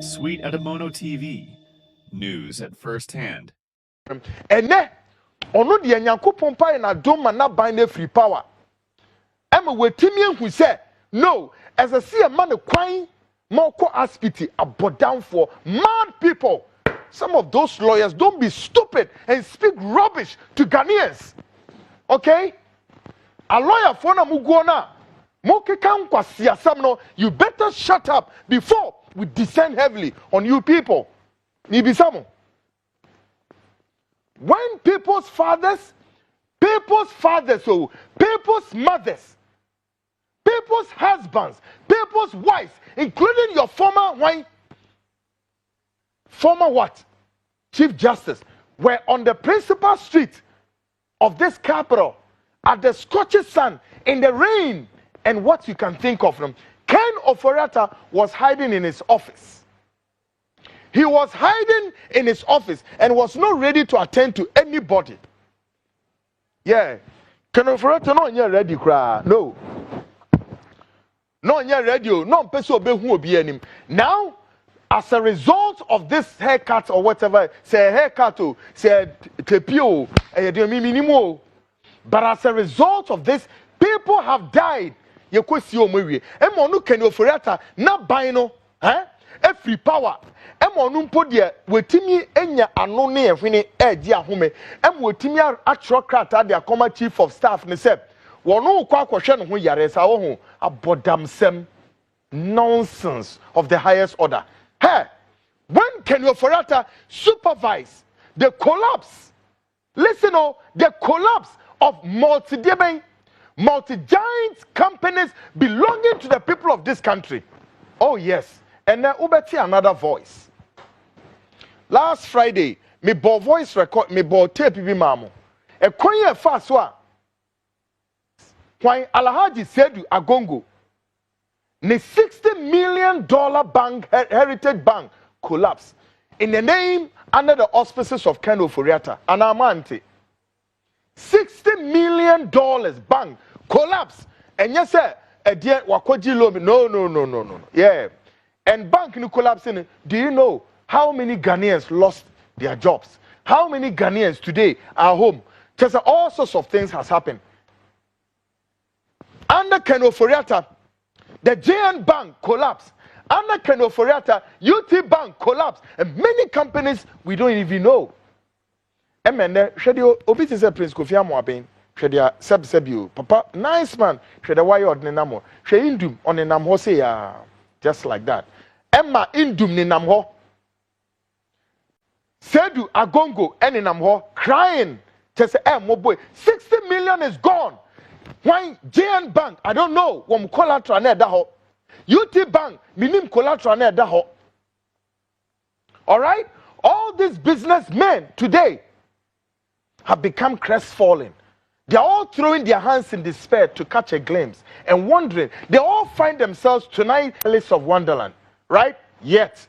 Sweet Adamono TV. News at first hand. Ene ono de Nyankopon pa na dom na ban na free power. Ema wetimi ehu se no as a see a man kwan moko aspiti abodan for mad people. Some of those lawyers don't be stupid and speak rubbish to Ghanaians. Okay? A lawyer for na mugona moke kan kwasi asam no, you better shut up before we descend heavily on you people. Ni bisamo. When people's fathers, people's mothers, people's husbands, people's wives, including your former what? Chief Justice, were on the principal street of this capital at the scorching sun in the rain, and what you can think of them. Ken Ofori was hiding in his office. He was hiding in his office and was not ready to attend to anybody. Yeah. Ken Ofori no nya ready kra. No. No nya radio. No person obehu obi anim. Now, as a result of this haircut or whatever, say haircut o, say tepio, minimo. But as a result of this, people have died. Ye kwesi omowie. Emo no Ken Ofori na ban no, every power. Emo no mpo de wetimi enya ano ne ehwene agi ahome. Emo wetimi atro krata de akoma chief of staff ne se wono kwa akwhwe no ho yare sa wo ho abodamsem nonsense of the highest order. Hey, when Ken Ofori supervise the collapse, listen, the collapse of multi-giant companies belonging to the people of this country. Oh yes, and then ubeti another voice. Last Friday, me bo voice record, me bo tape bi mamo. E kwenye faswa. When Alhaji Sedu Agongo, ne $60 million bank, heritage bank, collapsed in the name under the auspices of Ken Ofori and Amante. $60 million bank collapsed. And yes, sir, a dear Wakoji Lomi. No. Yeah. And bank ni collapsing. Do you know how many Ghanaians lost their jobs? How many Ghanaians today are home? Just all sorts of things has happened. Under Ken Ofori, the JN Bank collapsed. Under Ken Ofori, UT Bank collapsed. And many companies we don't even know. Emene, shedio obi se Prince Kofi Amoaben, shedia sebsebio. Papa, nice man. Shedia why ordne namo. She indum on enam ho say ya, just like that. Emma indum ni nam ho. Sedu Agongo eni nam ho crying. Just say, mo boy, 60 million is gone. Why JN Bank? I don't know. Wom collateral na da ho. UT Bank, minim collateral na da ho. All right? All these businessmen today have become crestfallen. They're all throwing their hands in despair to catch a glimpse and wondering. They all find themselves tonight Alice of Wonderland, right? Yet,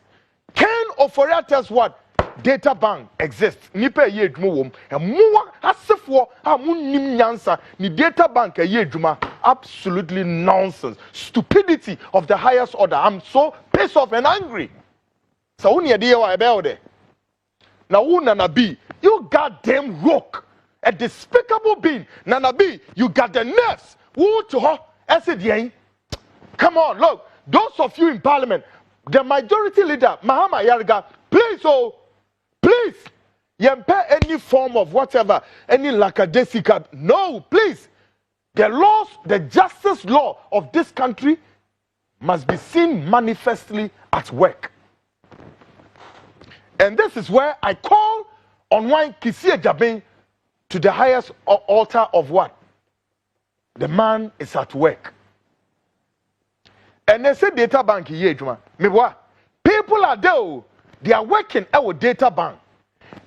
Ken Ofori tells what? Data bank exists. Nipe ye dwuma wom. Emuwa asefo amunim nyansa ni data bank ye dwuma. Absolutely nonsense. Stupidity of the highest order. I'm so pissed off and angry. So uni ade wa ebe ode. Na wu Nana B, you goddamn rock, a despicable being. Nana B, you got the nerves. Woo to her, SDN. Come on, look, those of you in parliament, the majority leader, Mahama Yarga, please, please, yempe any form of whatever, any lackadaisical. No, please. The laws, the justice law of this country must be seen manifestly at work. And this is where I call on one Kisie Jabin to the highest altar of what? The man is at work. And they say data bank here, people are there. They are working at a data bank.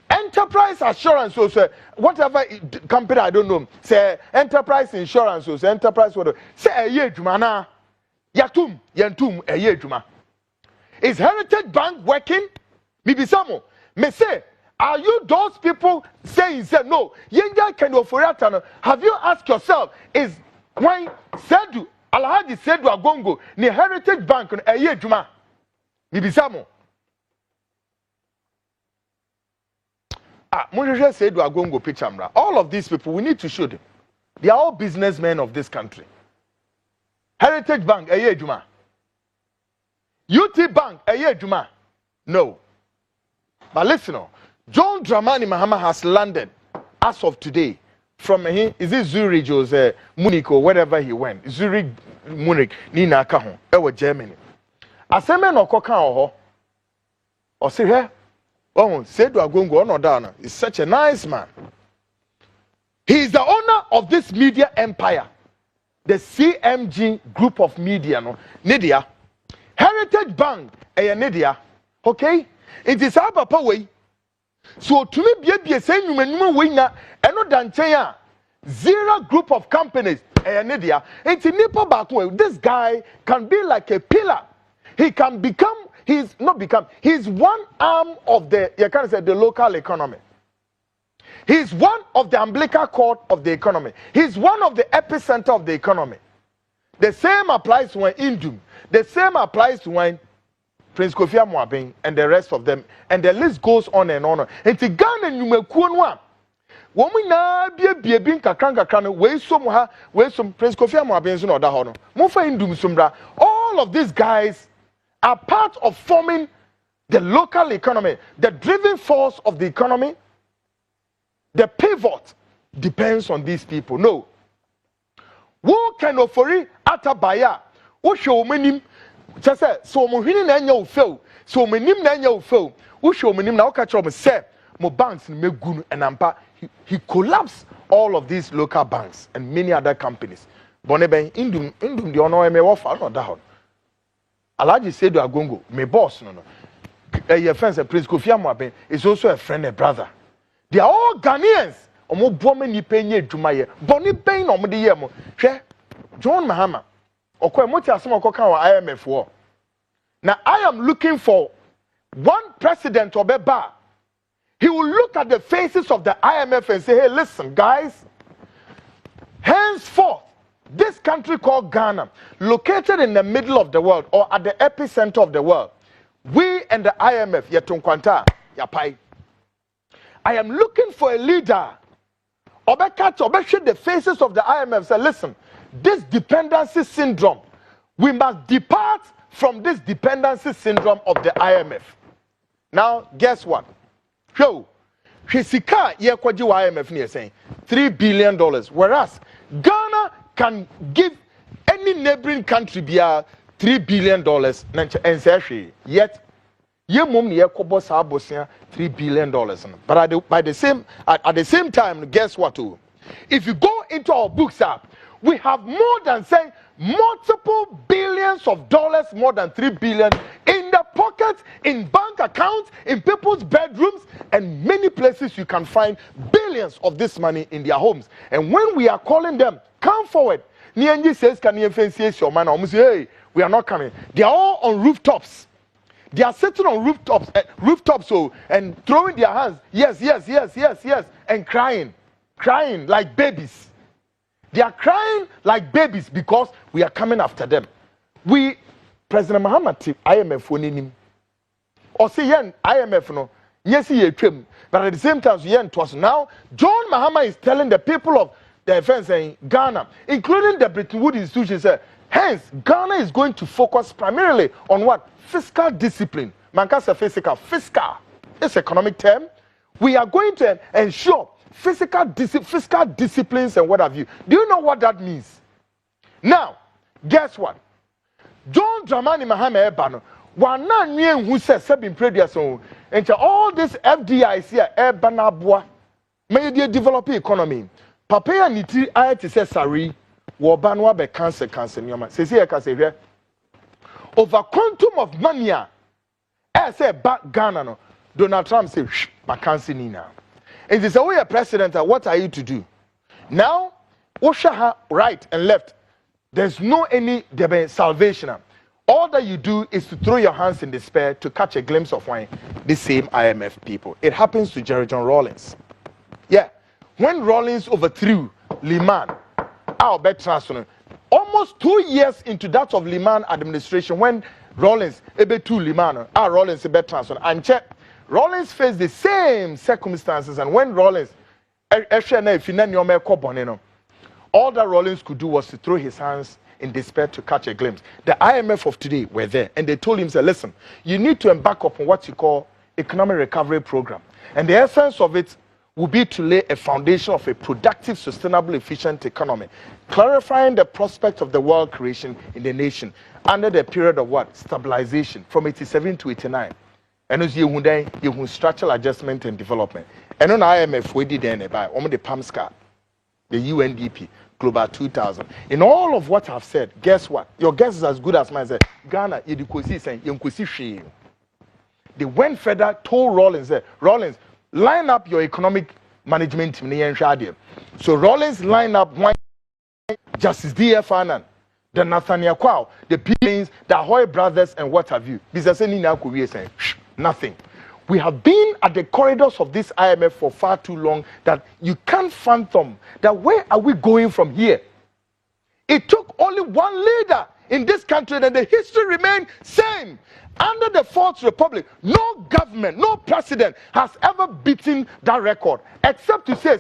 Enterprise assurance, so whatever company I don't know, say enterprise insurance, so enterprise whatever. Say a year jumana. Yatum, yantum, a year juma. Is Heritage Bank working? Maybe some may say, are you those people saying no? Yenga Ken Ofori, have you asked yourself, is why Sedu Alhaji Sedu Agongo ni Heritage Bank a year juma? Maybe some Munja said we are going to pitch Amra. All of these people, we need to show them. They are all businessmen of this country. Heritage Bank, Eye Juma. UT Bank, Eye Juma. No. But listen, John Dramani Mahama has landed as of today from is it Zurich or Munich or wherever he went. Zurich, Munich, Nina Kahon, Ewa Germany. Aseme no koka oho. O say here. Oh, said we are going on or down. He's such a nice man. He is the owner of this media empire. The CMG group of media, no? Nidia. Heritage Bank, Nidia. Okay? It is our papa way. So to me, be saying you may win na eno danchaya. Zero group of companies, Nidia. It's a nipple back way. This guy can be like a pillar. He can become, he's one arm of the, you can say, the local economy. He's one of the umbilical cord of the economy. He's one of the epicenter of the economy. The same applies when Indum. The same applies to when Prince Kofi Amoabeng and the rest of them. And the list goes on and on. And to Ghana, you may kuonwa. Woman na be bin kakran we some Prince Kofi Amoabeng no da hono. Mofa Indum sumbra. All of these guys are part of forming the local economy, the driving force of the economy. The pivot depends on these people. No. Who can Ofori Atta baya? Who show menim? Just say so mohini na nya ofel. So menim na nya ofel. Who show menim na catch up say mo banks me gunu enampa. He collapsed all of these local banks and many other companies. Boneben indum the honor me wafa no da hon. Alaji said to Agongo, my boss, no. Your friend, Prince Kofi Amoabeng, is also a friend, a brother. They are all Ghanaians. Omo bome ni penye dwumaye. Boni pen no de ye mo. Hwe John Mahama. Okwa mo ti asem okoka wa IMF wo. Now I am looking for one president obeba. He will look at the faces of the IMF and say, "Hey, listen, guys. Henceforth, this country called Ghana, located in the middle of the world or at the epicenter of the world, we and the IMF, Yetunkwanta, Yapai. I am looking for a leader. Obekach, the faces of the IMF say, listen, this dependency syndrome, we must depart from this dependency syndrome of the IMF. Now, guess what? So, Hisika Yekwaji IMF near saying $3 billion, whereas Ghana can give any neighboring country $3 billion and say yet ye mum ye kobo sa bosia $3 billion. But at the same time, guess what? If you go into our books we have more than saying multiple billions of dollars, more than $3 billion in the pockets, in bank accounts, in people's bedrooms, and many places you can find billions of this money in their homes. And when we are calling them, come forward. Nianji says, can you face your man? Hey, we are not coming. They are all on rooftops. They are sitting on rooftops, and throwing their hands, yes, and crying like babies. They are crying like babies because we are coming after them. We, President Muhammad, IMF, winning or say, IMF, no, yes, he came, but at the same time, it was now. John Mahama is telling the people of the defense in Ghana, including the Bretton Woods institution, hence, Ghana is going to focus primarily on what? Fiscal discipline. Mankasa fiscal. It's economic term. We are going to ensure fiscal disciplines and what have you. Do you know what that means? Now, guess what? John Dramani Mahama Ebano, wana nye who says seven previous on, and all this FDIC here, Ebanabwa, may they develop economy. Papaya niti ayati say sorry, wabanwa be cancer nyoma. Say here, over quantum of money, I say back Ghana no. Donald Trump say, cancer nina. And they say, we are president, what are you to do? Now, Oshaha right and left, there's no any salvation. All that you do is to throw your hands in despair to catch a glimpse of wine. The same IMF people. It happens to Jerry John Rawlings. Yeah, when Rawlings overthrew Liman, our bet transfer, almost 2 years into that of Liman administration, when Rawlings ebe to Liman, Rawlings bet transfer, and check Rollins faced the same circumstances, and when Rollins, all that Rollins could do was to throw his hands in despair to catch a glimpse. The IMF of today were there, and they told him, say, listen, you need to embark upon what you call economic recovery program. And the essence of it will be to lay a foundation of a productive, sustainable, efficient economy, clarifying the prospect of the wealth creation in the nation under the period of what? Stabilization from 87 to 89. And as you structural adjustment and development. And on IMF, we did then by the PAMSCA, the UNDP, Global 2000. In all of what I've said, guess what? Your guess is as good as mine. Ghana, they went further, told Rollins, Rollins, line up your economic management team. So Rollins lined up Justice D.F. Annan, the Nathaniel Kwao, the Pins, the Hoy brothers, and what have you. Nothing. We have been at the corridors of this IMF for far too long that you can't fathom that where are we going from here? It took only one leader in this country and the history remained same. Under the Fourth Republic, no government, no president has ever beaten that record, except to say,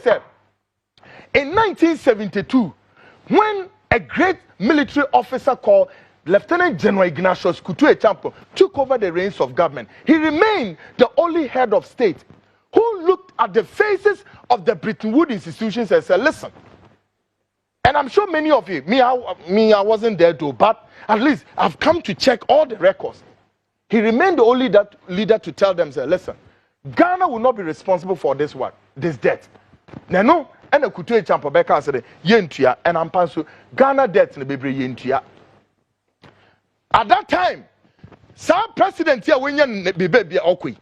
in 1972, when a great military officer called Lieutenant General Ignatius Kutu Echampo took over the reins of government, he remained the only head of state who looked at the faces of the Bretton Woods institutions and said, listen, and I'm sure many of you, I wasn't there too, but at least I've come to check all the records. He remained the only leader to tell them, say, listen, Ghana will not be responsible for this debt. No, and the Kutu Echampo Beka said, yentua, and I'm pansu, Ghana debt in the baby yentua. At that time, some president here when you be baby okui,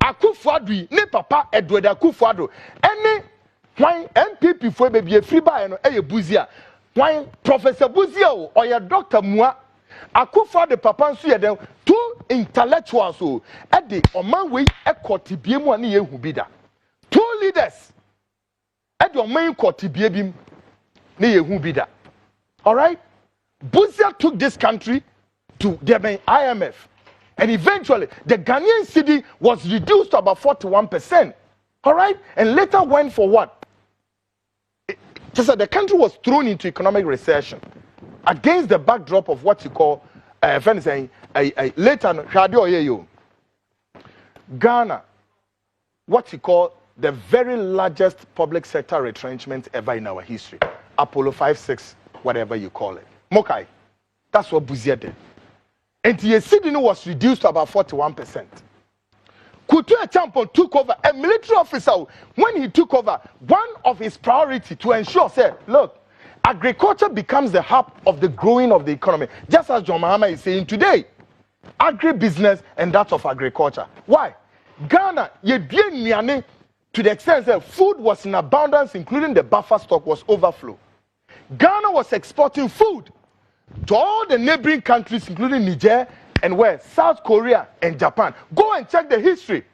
Akufo-Addo, ne papa Edward Akufo-Addo, any why NPP for baby free buy no eye buzia, why Professor Buzia or your Dr. Mua, Akufo-Addo papa nso ye dem two intellectuals o at the oman way ekoti biemu ani ye hu bida. Two leaders at the oman koti biebim ne ye hu bida. All right? Buzia took this country to the IMF, and eventually the Ghanaian cedi was reduced to about 41%. All right, and later went for what? Just the country was thrown into economic recession against the backdrop of what you call, later Ghana, what you call the very largest public sector retrenchment ever in our history. Apollo 5-6, whatever you call it. Mokai, that's what Buzia did. And the cedi was reduced to about 41%. Kutu Echampo took over, a military officer. When he took over, one of his priorities to ensure, said, look, agriculture becomes the hub of the growing of the economy. Just as John Mahama is saying today, agribusiness and that of agriculture. Why? Ghana, to the extent that food was in abundance, including the buffer stock was overflow. Ghana was exporting food to all the neighboring countries, including Niger and where? South Korea and Japan. Go and check the history.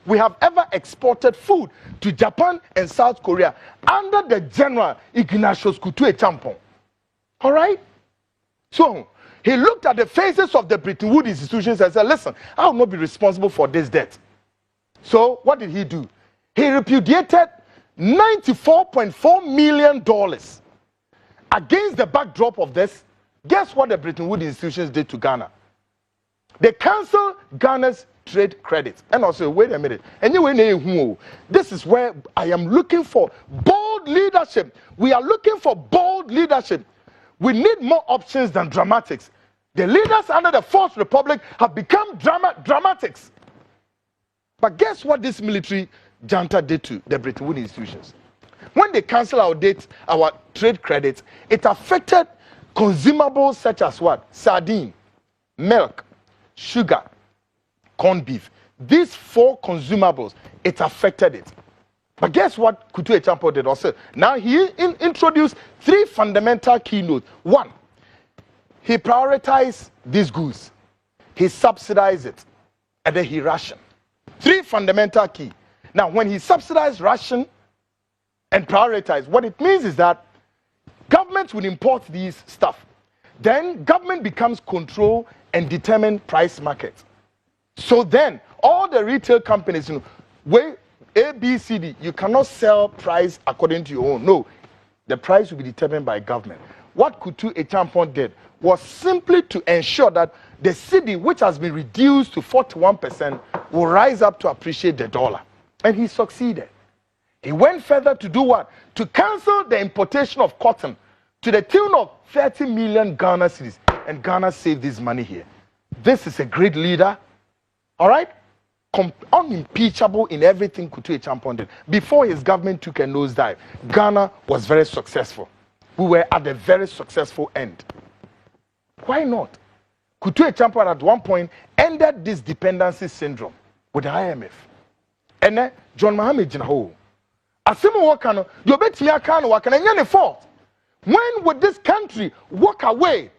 We have ever exported food to Japan and South Korea under the General Ignatius Kutu Echampo. All right? So, he looked at the faces of the Bretton Woods institutions and said, listen, I will not be responsible for this debt. So, what did he do? He repudiated $94.4 million against the backdrop of this. Guess what the Bretton Woods institutions did to Ghana? They canceled Ghana's trade credit. And also, wait a minute. Anyway, this is where I am looking for bold leadership. We are looking for bold leadership. We need more options than dramatics. The leaders under the Fourth Republic have become dramatics. But guess what this military junta did to the Bretton Woods institutions? When they canceled our trade credits, it affected consumables such as what? Sardine, milk, sugar, corned beef. These four consumables, it affected it. But guess what Kutu Echampo did also? Now he introduced three fundamental keynotes. One, he prioritized these goods. He subsidized it. And then he rationed. Three fundamental key. Now when he subsidized, ration, and prioritize, what it means is that government will import these stuff. Then government becomes control and determine price market. So then, all the retail companies, where A, B, C, D, you cannot sell price according to your own. No, the price will be determined by government. What Kutu Echampon did was simply to ensure that the cedi, which has been reduced to 41%, will rise up to appreciate the dollar. And he succeeded. He went further to do what? To cancel the importation of cotton to the tune of 30 million Ghana cedis. And Ghana saved this money here. This is a great leader. All right? Unimpeachable in everything Kutu Echampon did. Before his government took a nosedive, Ghana was very successful. We were at a very successful end. Why not? Kutu Echampon at one point ended this dependency syndrome with the IMF. And then John Mohammed Jinaho. Asimu wakano, you bet me akano wakano, and you're fault. When would this country walk away?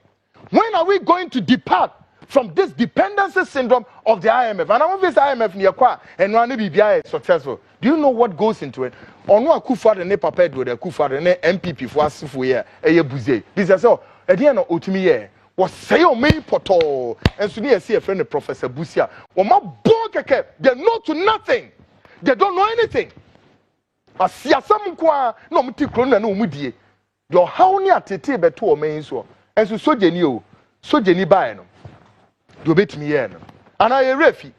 When are we going to depart from this dependency syndrome of the IMF? And I'm this IMF near Kwa and one BBI is successful. Do you know what goes into it? On what Kufa the Nepa paid with the Kufa the MPP for us for year, a buze. Because so, at the end of Utimi was say o me poto. And so near see a friend of Professor Busia. Or my boy, they know to nothing. They don't know anything. Asia some kwa no muti krona no mudie. Your how near tete beto o main so. And so genio, so geni buy no. You bet me here. And I refi.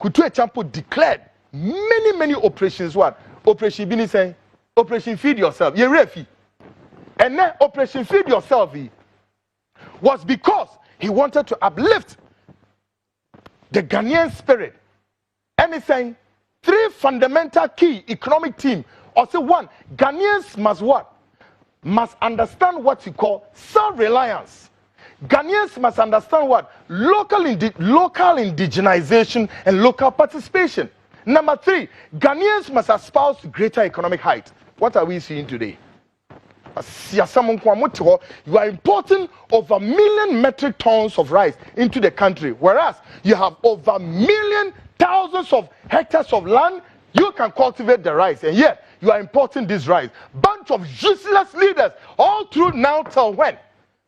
Kutu Echampon declared many operations. What? Operation Bini saying, Operation Feed Yourself. You refi. And then Operation Feed Yourself was because he wanted to uplift the Ghanaian spirit. And he's saying 3 fundamental key economic themes. Also one, Ghanaians must what? Must understand what you call self-reliance. Ghanaians must understand what? Local indigenization and local participation. Number 3, Ghanaians must espouse greater economic height. What are we seeing today? You are importing over 1 million metric tons of rice into the country, whereas you have over thousands of hectares of land you can cultivate the rice, and yet you are importing this rice. Bunch of useless leaders all through now till when?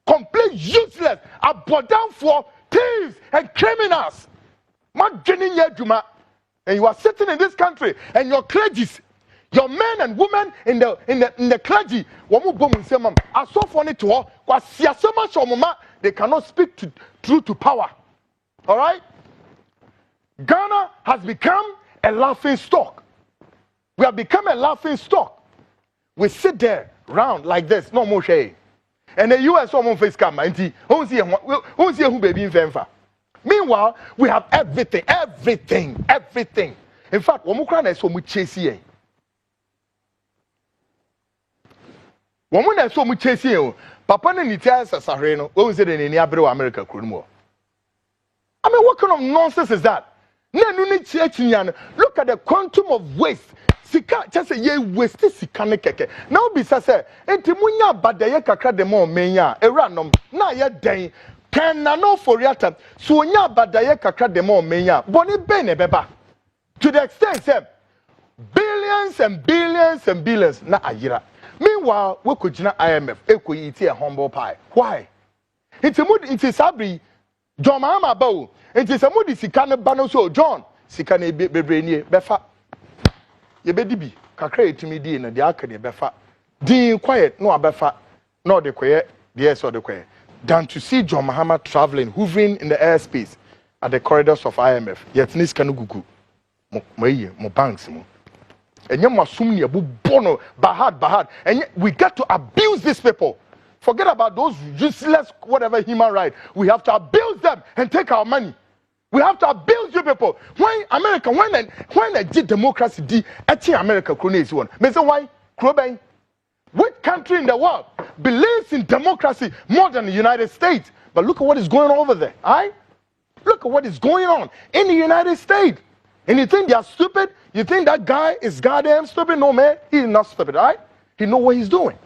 Complete useless, down for thieves and criminals. And you are sitting in this country, and your clergies, your men and women in the clergy, they cannot speak truth to power. All right? Ghana has become a laughing stock. We have become a laughing stock. We sit there round like this, no more shame. And the US face camera, meanwhile, we have everything. In fact, Womukran is so much chasing. Woman is so much chasing. Papa Nitias Sareno, who is it in Abro America Krumo? I mean, what kind of nonsense is that? Look at the quantum of waste. Sika just say ye waste sika ne keke. Now be say enti munya badaye kakra de mo menya eranom na ye den ken na no foriata so nya badaye kakra de mo menya boni be ne beba to the extent say billions and billions and billions na ayira. Meanwhile we could jina IMF ekoyi iti a humble pie. Why? Iti sabri John Mahama bawo enti samudi sika ne ba no so John sika ne bebre nie befa yebedibi kakra etimi di na de aka ne befa din quiet no abefa no de koye de so de koye than to see John Mahama traveling hovering in the airspace at the corridors of IMF yet nis kanu gugu mo banks mo enye mo asum ne abu bono bahad and we got to abuse these people. Forget about those useless whatever human right. We have to abuse them and take our money. We have to abuse you people. Why America? When a democracy di America is one. Me say why? Kroben. Which country in the world believes in democracy more than the United States? But look at what is going on over there. Alright? Look at what is going on in the United States. And you think they are stupid? You think that guy is goddamn stupid? No man, he is not stupid, alright? He knows what he's doing.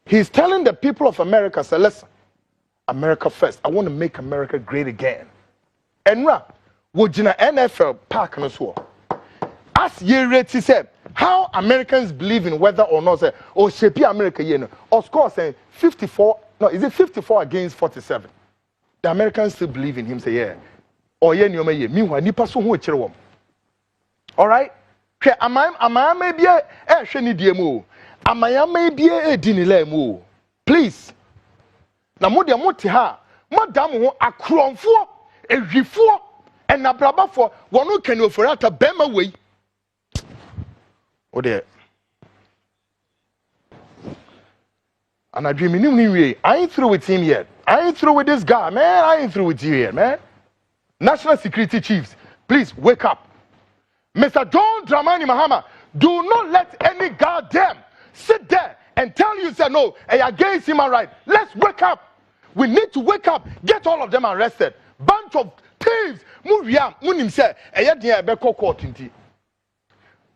He's telling the people of America, say, listen, America first. I want to make America great again. And wojina NFL park no so. As ye rate said, how Americans believe in whether or not say or shape America no. Of course, saying 54. No, is it 54 against 47? The Americans still believe in him. Say yeah, or ye nyoma ye meanwhile nipa so ho kire wom. All right, amaya maybe hwe ni die mu amaya maybe edi ni la mu please na mo de mo te ha madam ho akromfo ehwifo enabrabafo wono kani Ofori Atta bema wei o de and I dream I ain't through with him yet. I ain't through with this guy, man. I ain't through with you yet, man. National security chiefs, please wake up. Mr. John Dramani Mahama, do not let any goddamn sit there and tell you, say, no, against human rights. Let's wake up. We need to wake up. Get all of them arrested. Bunch of thieves.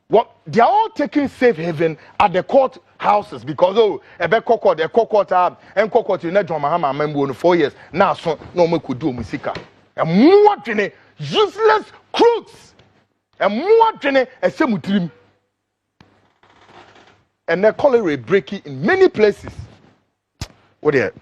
What they are all taking safe haven at the court houses because the court and court in John Mahama member 4 years now so no me could do musika. And more useless crooks. And more a semutrim. And the cholera breaking in many places. What there?